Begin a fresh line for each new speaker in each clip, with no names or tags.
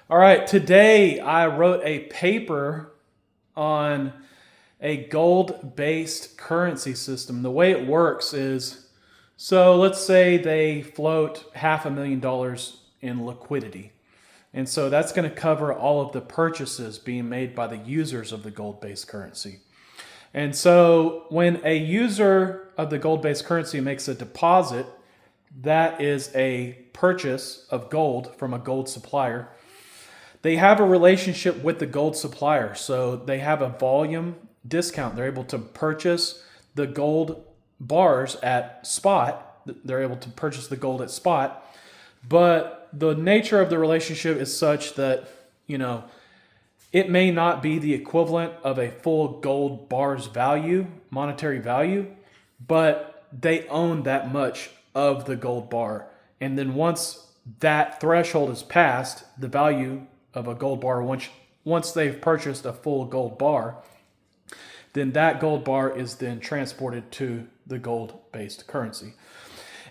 All right, today I wrote a paper on a gold based currency system. The way it works is so let's say they float $500,000 in liquidity. And so that's going to cover all of the purchases being made by the users of the gold based currency. And so when a user of the gold based currency makes a deposit, that is a purchase of gold from a gold supplier. They have a relationship with the gold supplier. So they have a volume discount. They're able to purchase the gold bars at spot. They're able to purchase the gold at spot. But the nature of the relationship is such that, it may not be the equivalent of a full gold bar's value, monetary value, but they own that much of the gold bar. And then once that threshold is passed, the value of a gold bar, once they've purchased a full gold bar, then that gold bar is then transported to the gold-based currency.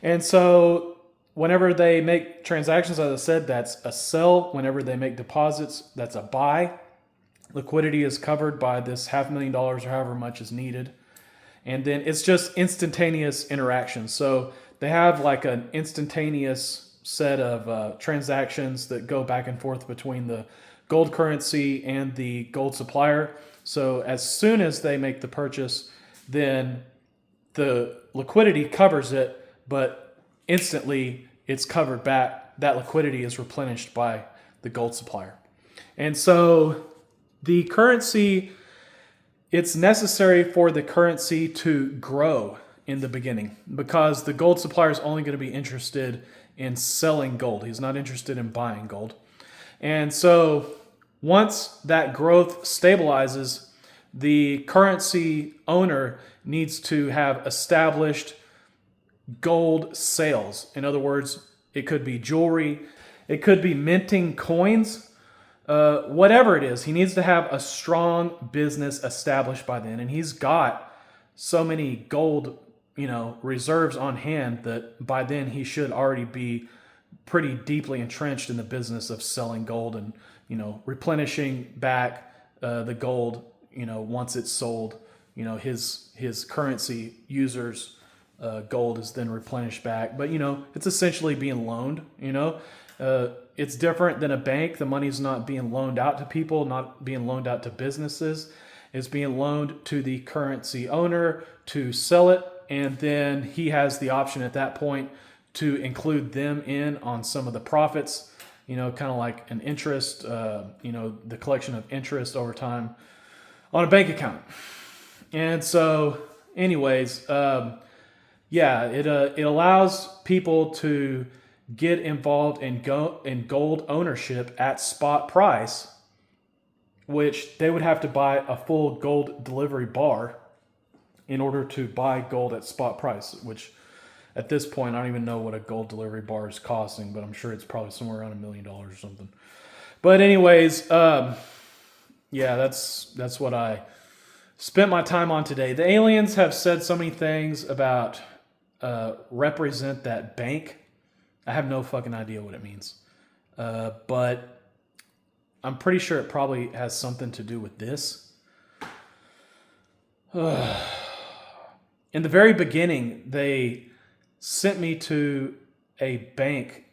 And so whenever they make transactions, as I said, that's a sell. Whenever they make deposits, that's a buy. Liquidity is covered by this $500,000 or however much is needed. And then it's just instantaneous interaction. So they have like an instantaneous set of transactions that go back and forth between the gold currency and the gold supplier. So as soon as they make the purchase, then the liquidity covers it, but instantly it's covered back. That liquidity is replenished by the gold supplier. And so the currency, it's necessary for the currency to grow in the beginning because the gold supplier is only going to be interested in selling gold. He's not interested in buying gold. And so once that growth stabilizes, the currency owner needs to have established gold sales. In other words, it could be jewelry, it could be minting coins, whatever it is. He needs to have a strong business established by then. And he's got so many gold reserves on hand that by then he should already be pretty deeply entrenched in the business of selling gold and, replenishing back the gold, once it's sold. His currency users' gold is then replenished back. But, it's essentially being loaned, It's different than a bank. The money's not being loaned out to people, not being loaned out to businesses. It's being loaned to the currency owner to sell it, and then he has the option at that point to include them in on some of the profits, kind of like an interest, the collection of interest over time on a bank account. And so, anyways, it allows people to get involved in gold ownership at spot price, which they would have to buy a full gold delivery bar in order to buy gold at spot price, which at this point, I don't even know what a gold delivery bar is costing, but I'm sure it's probably somewhere around $1 million or something. But anyways, that's what I spent my time on today. The aliens have said so many things about represent that bank. I have no fucking idea what it means. But I'm pretty sure it probably has something to do with this. In the very beginning, they sent me to a bank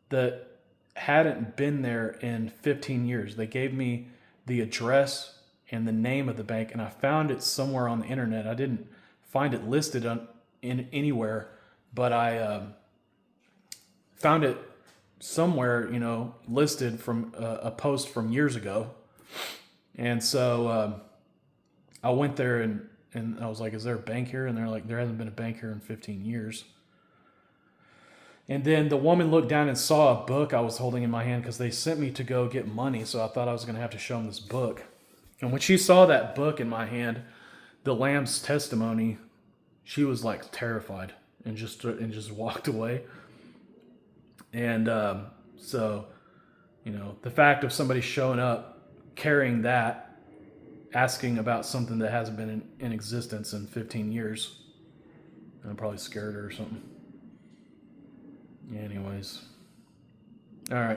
that hadn't been there in 15 years. They gave me the address and the name of the bank, and I found it somewhere on the internet. I didn't find it listed in anywhere, but I found it somewhere, listed from a post from years ago. And so I went there and I was like, is there a bank here? And they're like, there hasn't been a bank here in 15 years. And then the woman looked down and saw a book I was holding in my hand because they sent me to go get money. So I thought I was going to have to show them this book. And when she saw that book in my hand, the Lamb's testimony, she was like terrified and just walked away. And so, the fact of somebody showing up carrying that, asking about something that hasn't been in existence in 15 years, I'm probably scared her or something. Anyways. All right.